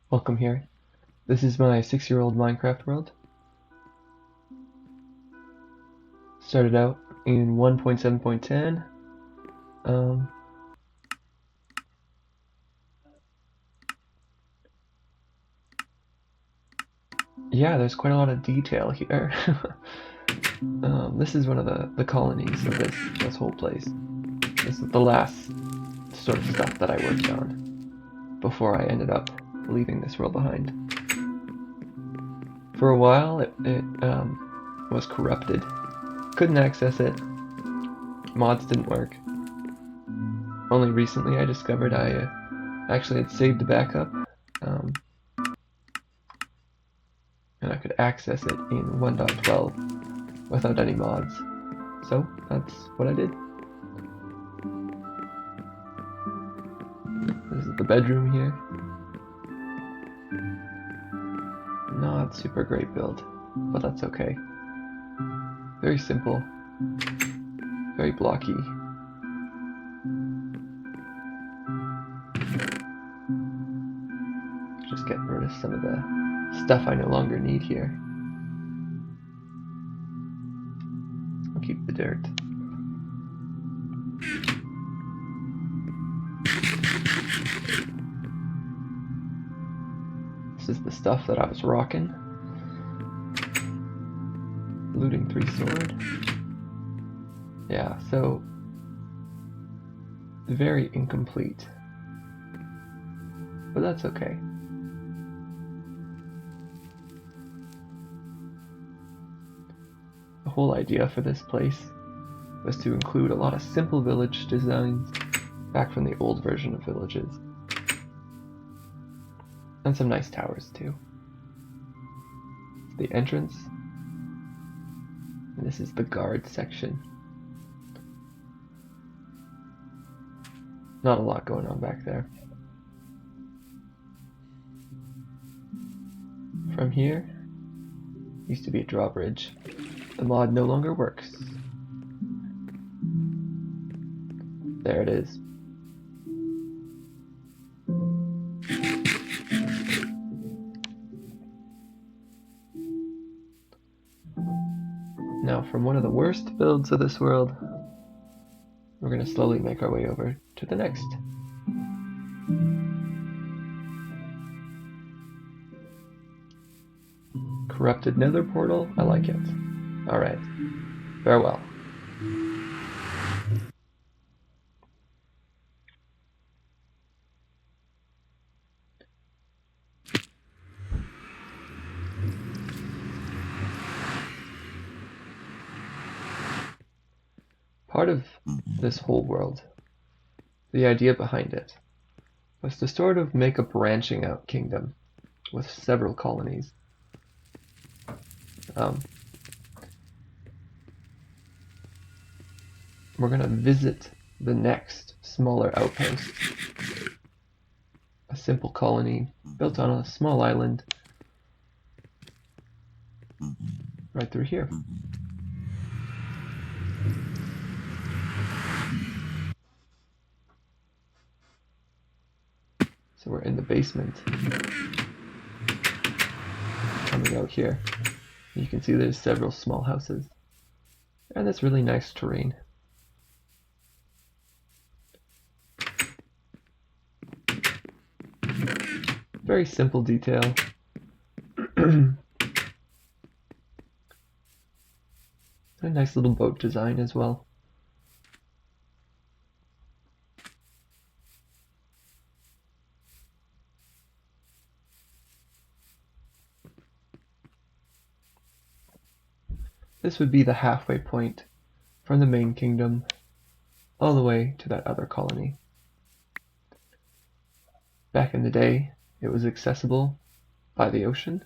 Welcome here. This is my 6-year-old Minecraft world. Started out in 1.7.10. Yeah, there's quite a lot of detail here. This is one of the colonies of this whole place. This is the last sort of stuff that I worked on before I ended up leaving this world behind. For a while, it was corrupted. Couldn't access it. Mods didn't work. Only recently I discovered I actually had saved a backup, and I could access it in 1.12 without any mods. So that's what I did. This is the bedroom here. Not super great build, but that's okay. Very simple, very blocky. Just getting rid of some of the stuff I no longer need here. I'll keep the dirt. This is the stuff that I was rocking. Looting 3 sword. Yeah, so very incomplete. But that's okay. The whole idea for this place was to include a lot of simple village designs back from the old version of villages. And some nice towers too. The entrance. And this is the guard section. Not a lot going on back there. From here, used to be a drawbridge. The mod no longer works. There it is. Now, from one of the worst builds of this world, we're going to slowly make our way over to the next. Corrupted nether portal, I like it. Alright, farewell. Part of this whole world, the idea behind it, was to sort of make a branching out kingdom with several colonies. We're going to visit the next smaller outpost. A simple colony built on a small island right through here. So we're in the basement. Coming out here, you can see there's several small houses. And that's really nice terrain. Very simple detail. A nice little boat design as well. This would be the halfway point from the main kingdom all the way to that other colony. Back in the day, it was accessible by the ocean,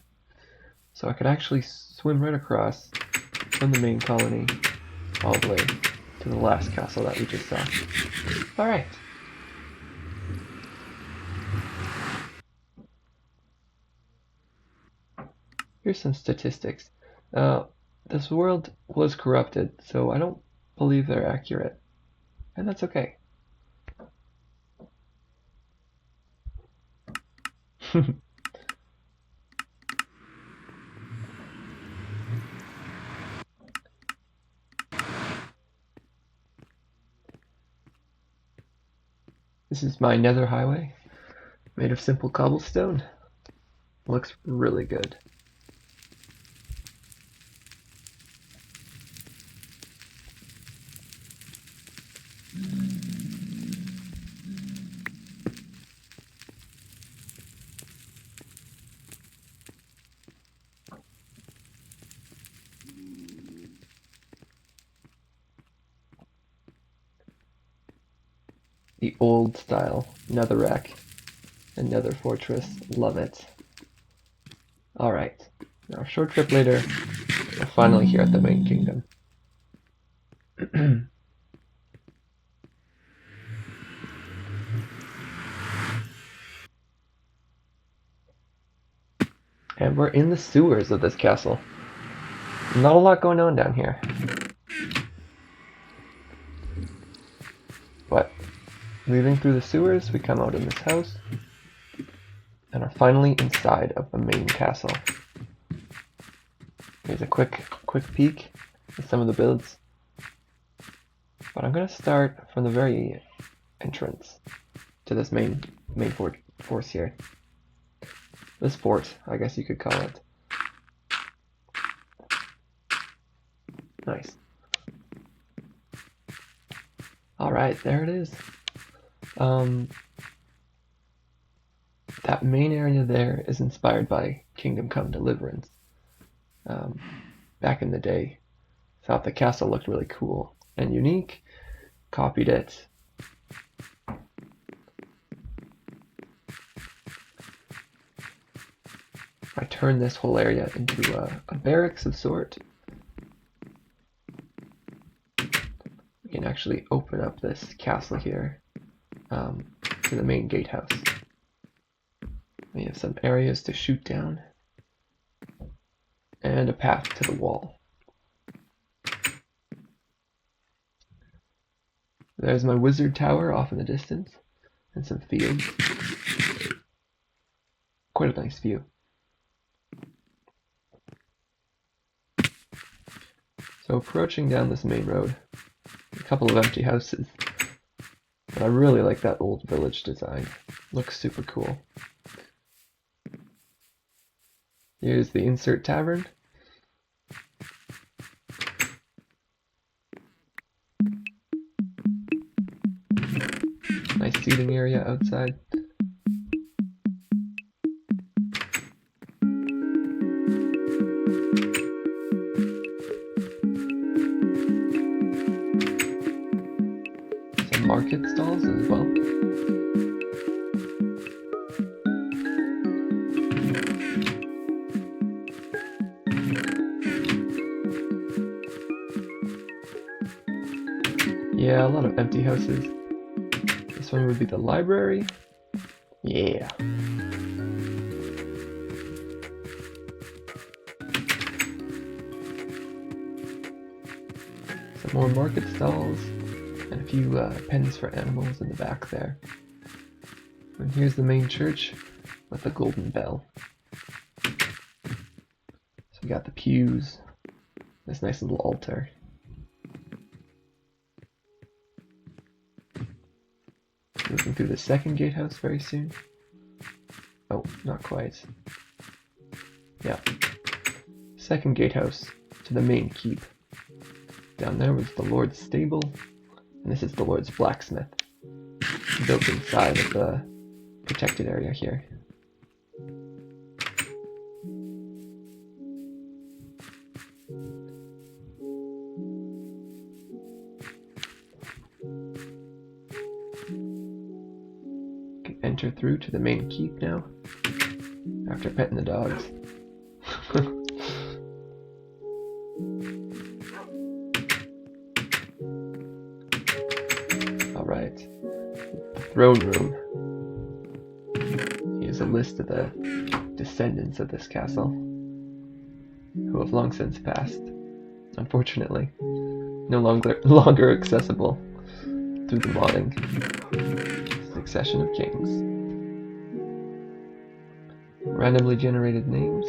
so I could actually swim right across from the main colony all the way to the last castle that we just saw. Alright. Here's some statistics. This world was corrupted, so I don't believe they're accurate. And that's okay. This is my nether highway, made of simple cobblestone. Looks really good. The old style netherrack and nether fortress. Love it. Alright, now a short trip later, we're finally here at the main kingdom. And we're in the sewers of this castle. Not a lot going on down here. But moving through the sewers, we come out in this house and are finally inside of the main castle. Here's a quick peek at some of the builds. But I'm going to start from the very entrance to this main force here. This fort, I guess you could call it. Nice. Alright, there it is. That main area there is inspired by Kingdom Come Deliverance. Back in the day, thought the castle looked really cool and unique, copied it. I turned this whole area into a barracks of sort. We can actually open up this castle here to the main gatehouse. We have some areas to shoot down and a path to the wall. There's my wizard tower off in the distance and some fields. Quite a nice view. So approaching down this main road, a couple of empty houses. But I really like that old village design. Looks super cool. Here's the insert tavern. Nice seating area outside. Some market stalls as well. Yeah, a lot of empty houses. This one would be the library. Yeah. Some more market stalls and a few pens for animals in the back there. And here's the main church with the golden bell. So we got the pews, this nice little altar. Moving through the second gatehouse very soon. Oh, not quite. Yeah. Second gatehouse to the main keep. Down there was the Lord's stable, and this is the Lord's blacksmith, built inside of the protected area here. Enter through to the main keep now, after petting the dogs. Alright, the throne room. Here's a list of the descendants of this castle, who have long since passed, unfortunately. No longer accessible through the modding. Succession of kings. Randomly generated names.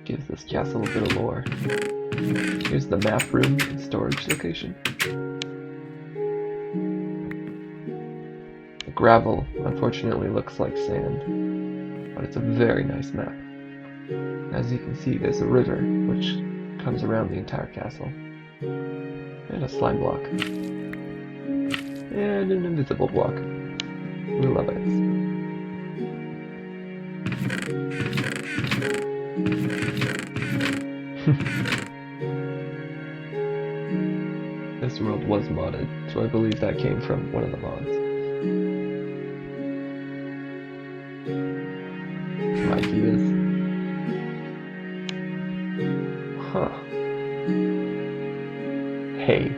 Gives the this castle a bit of lore. Here's the map room and storage location. The gravel unfortunately looks like sand, but it's a very nice map. As you can see, there's a river which comes around the entire castle. And a slime block. And an invisible block. We love it. This world was modded, so I believe that came from one of the mods. Some ideas. Huh. Hey.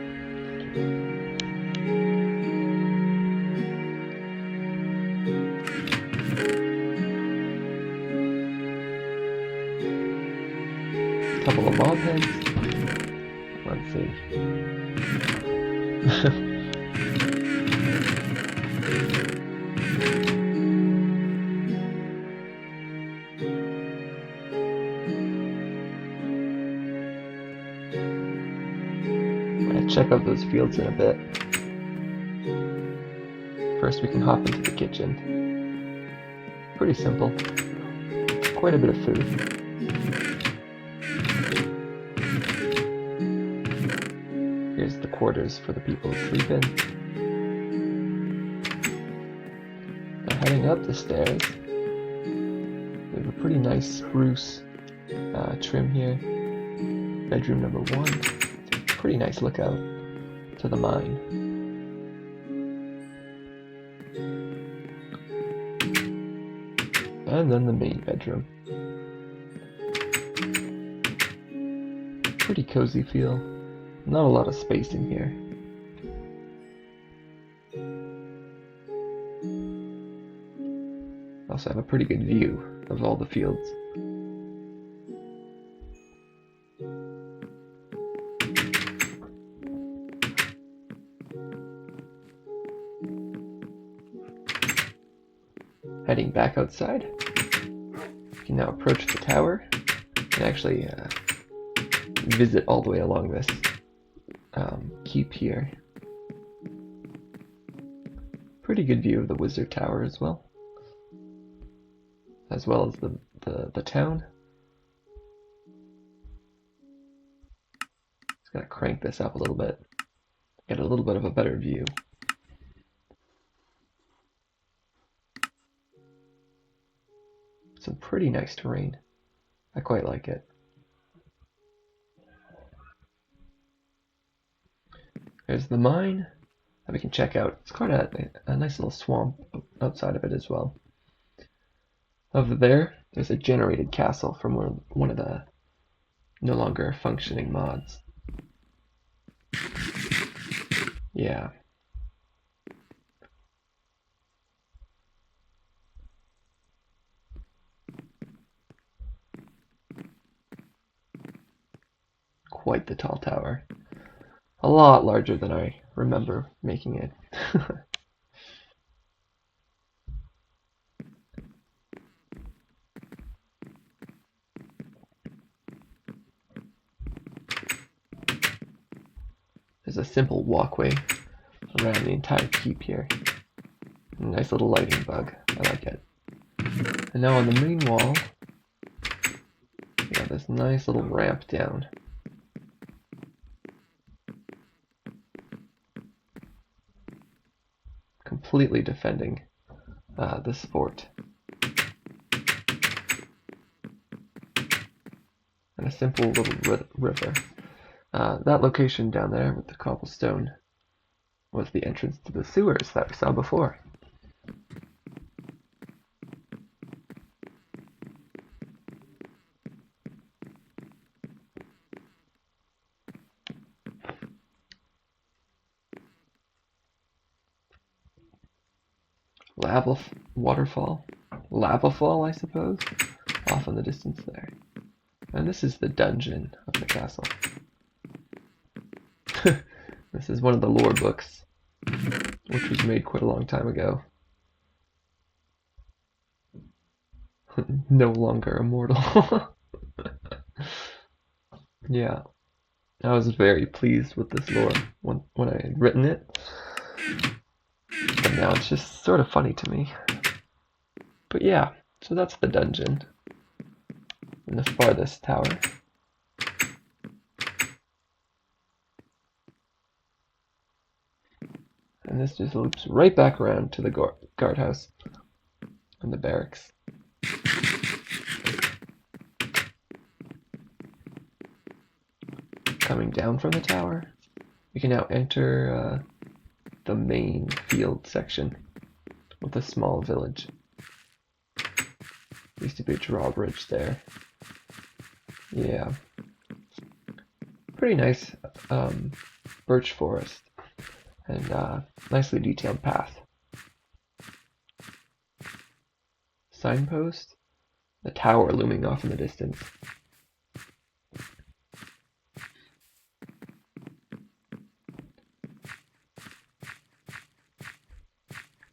Couple of mob heads. Let's see. I'm gonna check out those fields in a bit. First we can hop into the kitchen. Pretty simple. Quite a bit of food. Here's the quarters for the people to sleep in. Now heading up the stairs, we have a pretty nice spruce trim here. Bedroom number 1. It's a pretty nice lookout to the mine. And then the main bedroom. Pretty cozy feel. Not a lot of space in here. Also have a pretty good view of all the fields. Heading back outside, you can now approach the tower and actually visit all the way along this keep here. Pretty good view of the wizard tower as well as the town. Just gotta crank this up a little bit, get a little bit of a better view. Some pretty nice terrain. I quite like it. There's the mine that we can check out. It's quite a nice little swamp outside of it as well. Over there's a generated castle from one of the no longer functioning mods. Yeah. Quite the tall tower. A lot larger than I remember making it. There's a simple walkway around the entire keep here. A nice little lighting bug. I like it. And now on the main wall, we got this nice little ramp down. Completely defending this fort. And a simple little river. That location down there with the cobblestone was the entrance to the sewers that we saw before. Lava fall, I suppose, off in the distance there. And this is the dungeon of the castle. This is one of the lore books, which was made quite a long time ago. No longer immortal. Yeah, I was very pleased with this lore when I had written it, but now it's just sort of funny to me. But yeah, so that's the dungeon in the farthest tower. And this just loops right back around to the guardhouse and the barracks. Coming down from the tower, we can now enter the main field section with a small village. Used to be a drawbridge there. Yeah. Pretty nice birch forest and nicely detailed path. Signpost, the tower looming off in the distance.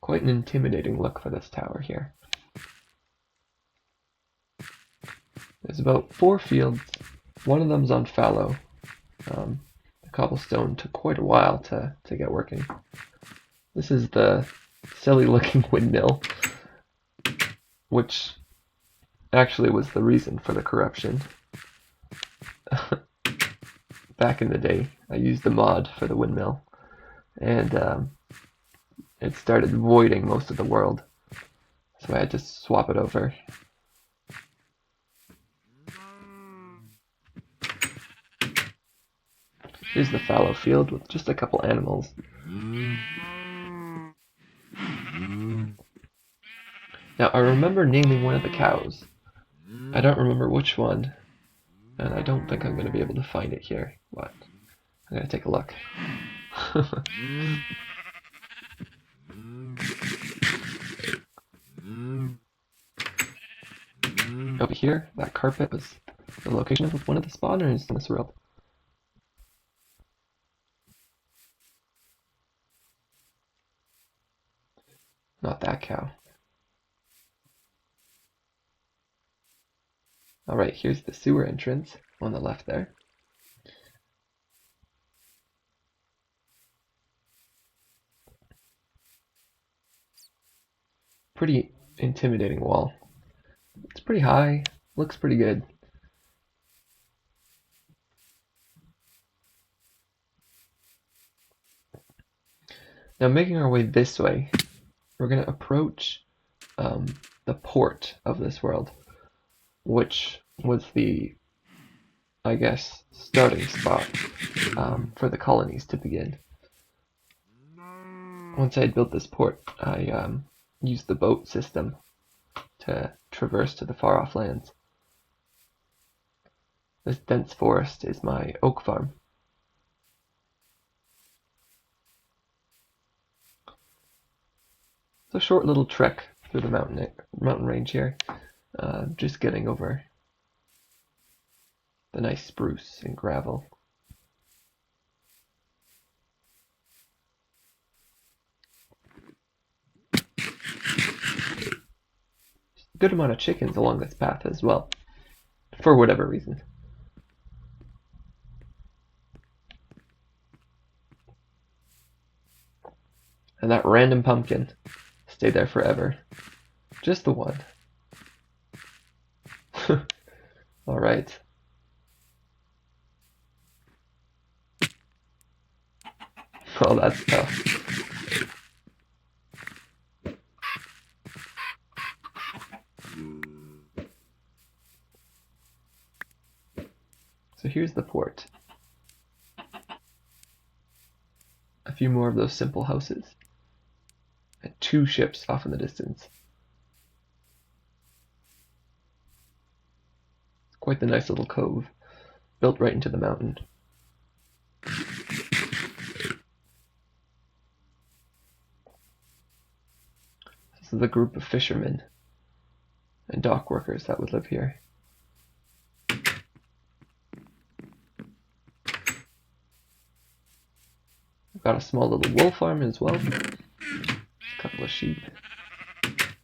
Quite an intimidating look for this tower here. There's about 4 fields. One of them's on fallow. The cobblestone took quite a while to get working. This is the silly looking windmill, which actually was the reason for the corruption. Back in the day, I used the mod for the windmill, and it started voiding most of the world, so I had to swap it over. Here's the fallow field with just a couple animals. Now, I remember naming one of the cows. I don't remember which one, and I don't think I'm going to be able to find it here, but I'm going to take a look. Over here, that carpet was the location of one of the spawners in this world. Not that cow. Alright, here's the sewer entrance on the left there. Pretty intimidating wall. It's pretty high, looks pretty good. Now making our way this way, we're going to approach the port of this world, which was the, I guess, starting spot for the colonies to begin. Once I had built this port, I used the boat system to traverse to the far-off lands. This dense forest is my oak farm. It's a short little trek through the mountain range here, just getting over the nice spruce and gravel. Good amount of chickens along this path as well, for whatever reason. And that random pumpkin stayed there forever. Just the one. Alright. Oh, that's tough. So here's the port. A few more of those simple houses. And 2 ships off in the distance. It's quite the nice little cove, built right into the mountain. This is a group of fishermen and dock workers that would live here. We've got a small little wool farm as well. A couple of sheep.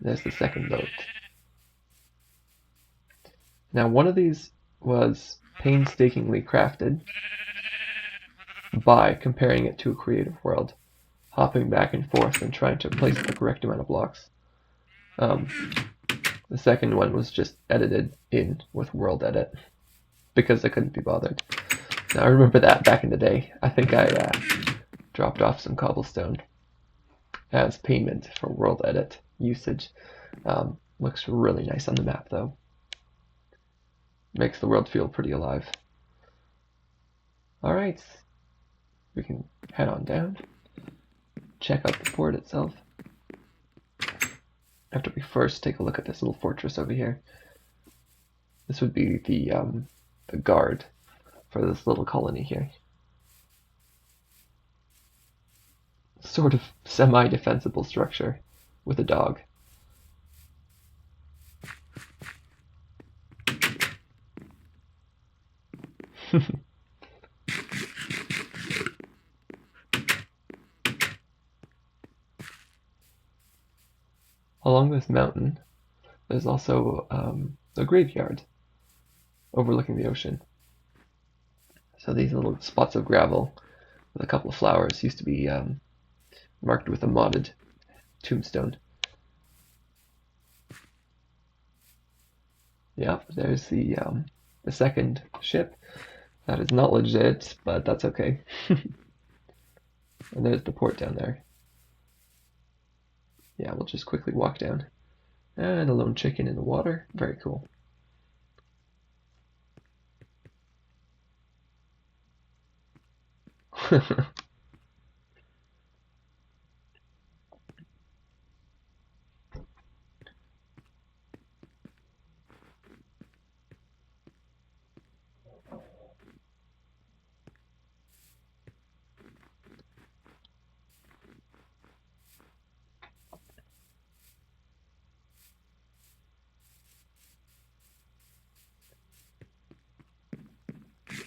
There's the second boat. Now one of these was painstakingly crafted by comparing it to a creative world, hopping back and forth and trying to place the correct amount of blocks. The second one was just edited in with world edit because I couldn't be bothered. Now I remember that back in the day. I think I dropped off some cobblestone as payment for world edit usage. Looks really nice on the map though. Makes the world feel pretty alive. Alright, we can head on down, check out the port itself. After we first take a look at this little fortress over here. This would be the guard for this little colony here. Sort of semi-defensible structure with a dog. Along this mountain, there's also a graveyard overlooking the ocean. So these little spots of gravel with a couple of flowers used to be marked with a modded tombstone. Yeah, there's the second ship. That is not legit, but that's okay. And there's the port down there. Yeah, we'll just quickly walk down. And a lone chicken in the water. Very cool.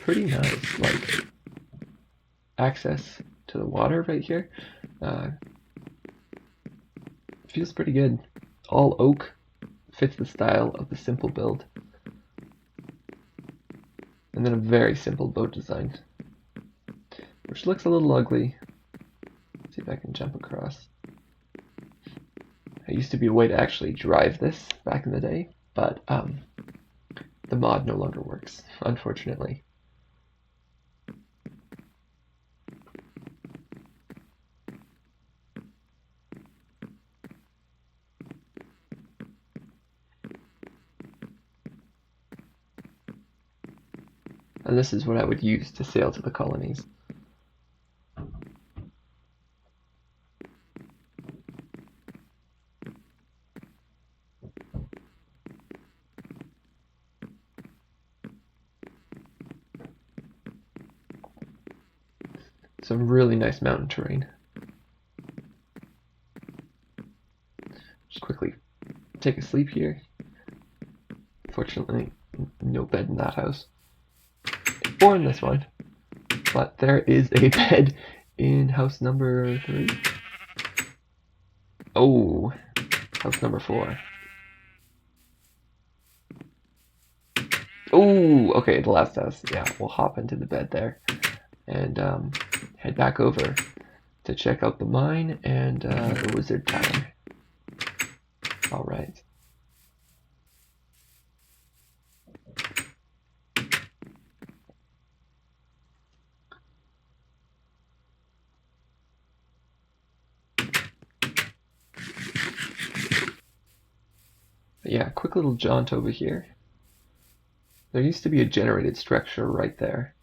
Pretty nice, like, access to the water right here. Feels pretty good. All oak, fits the style of the simple build. And then a very simple boat design, which looks a little ugly. Let's see if I can jump across. It used to be a way to actually drive this back in the day, but the mod no longer works, unfortunately. And this is what I would use to sail to the colonies. Some really nice mountain terrain. Just quickly take a sleep here. Fortunately, no bed in that house. Or in this one. But there is a bed in house number 3. Oh, house number 4. Oh, okay, the last house. Yeah, we'll hop into the bed there and head back over to check out the mine and the wizard tower. All right. But yeah, quick little jaunt over here. There used to be a generated structure right there.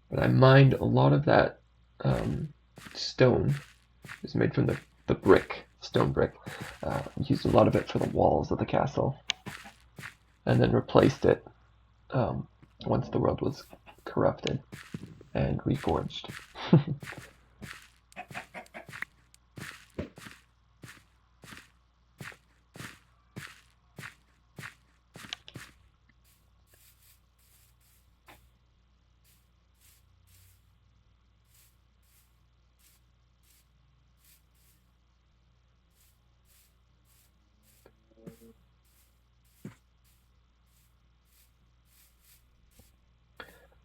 But I mined a lot of that stone. It was made from the brick, stone brick. Used a lot of it for the walls of the castle. And then replaced it once the world was corrupted and reforged.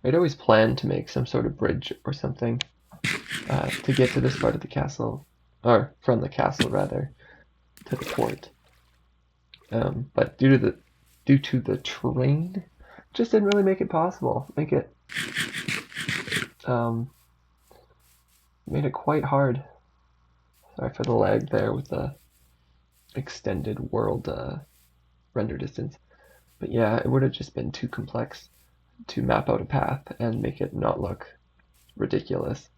I'd always planned to make some sort of bridge or something to get to this part of the castle, or from the castle rather, to the port. But due to the terrain, just didn't really make it possible. Made it quite hard. Sorry for the lag there with the extended world render distance. But yeah, it would have just been too complex to map out a path and make it not look ridiculous.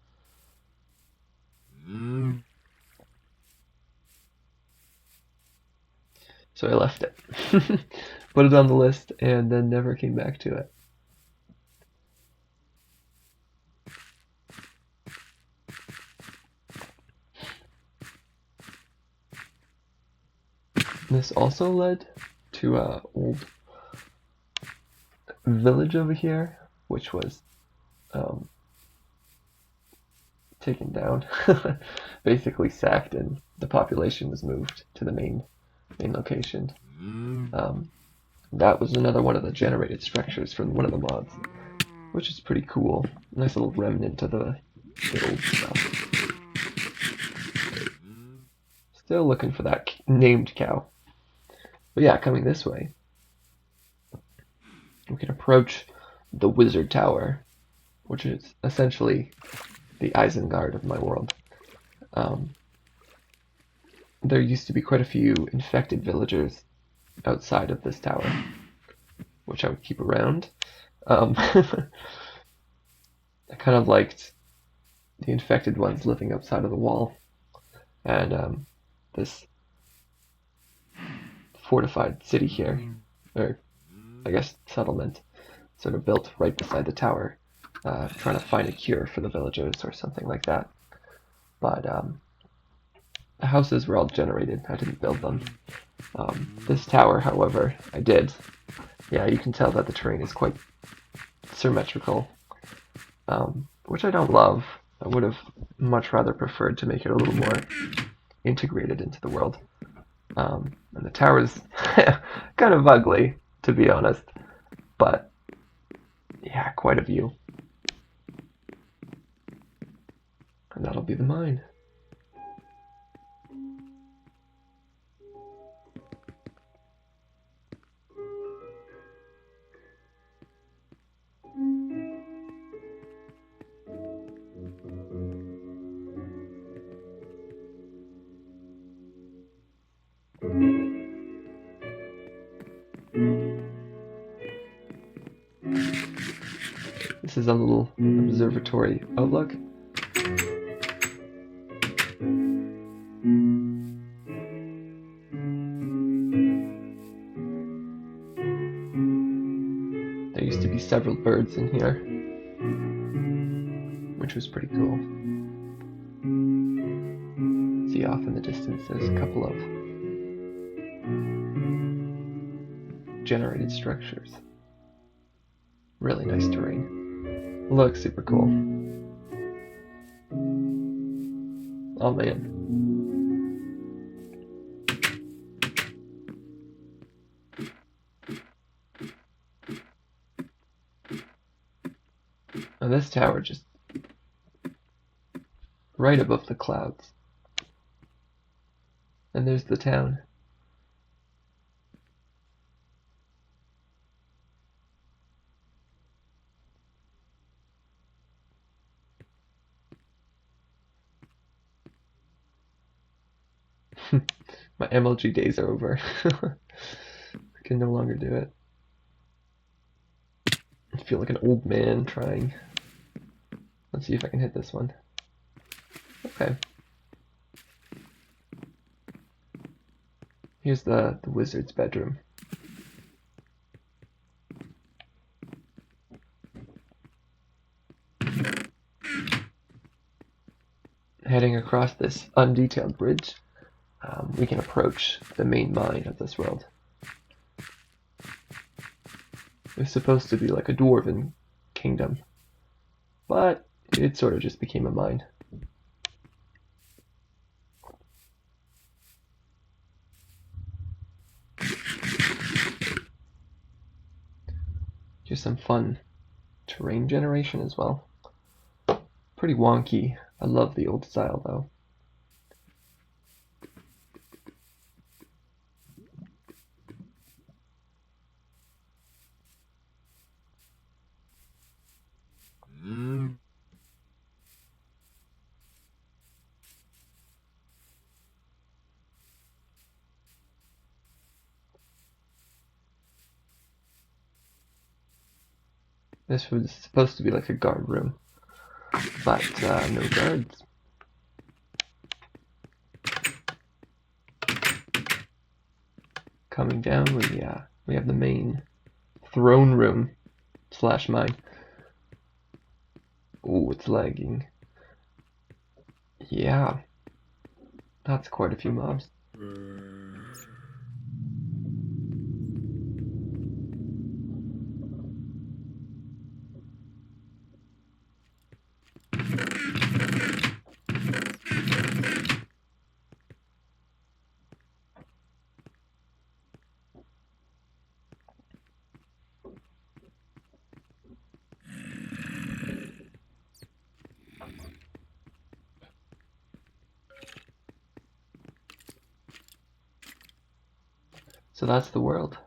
So I left it. Put it on the list and then never came back to it. This also led to an old village over here, which was taken down, basically sacked, and the population was moved to the main location. That was another one of the generated structures from one of the mods, which is pretty cool. Nice little remnant of the old stuff. Still looking for that named cow. But yeah, coming this way, we can approach the Wizard Tower, which is essentially the Isengard of my world. There used to be quite a few infected villagers outside of this tower, which I would keep around. I kind of liked the infected ones living outside of the wall, and this fortified city here, or I guess settlement, sort of built right beside the tower, trying to find a cure for the villagers or something like that. But the houses were all generated. I didn't build them. This tower, however, I did. Yeah, you can tell that the terrain is quite symmetrical, which I don't love. I would have much rather preferred to make it a little more integrated into the world. And the tower is kind of ugly, to be honest, but yeah, quite a view. And that'll be the mine. This is a little observatory outlook. There used to be several birds in here, which was pretty cool. See off in the distance there's a couple of generated structures. Really nice terrain. Looks super cool. Oh man. And this tower just right above the clouds. And there's the town. My MLG days are over. I can no longer do it. I feel like an old man trying. Let's see if I can hit this one. Okay. Here's the wizard's bedroom. Heading across this undetailed bridge, we can approach the main mine of this world. It's supposed to be like a dwarven kingdom, but it sort of just became a mine. Just some fun terrain generation as well. Pretty wonky. I love the old style though. This was supposed to be like a guard room, but no guards. Coming down, we have the main throne room / mine. Oh, it's lagging. Yeah, that's quite a few mobs. So that's the world.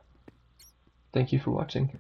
Thank you for watching.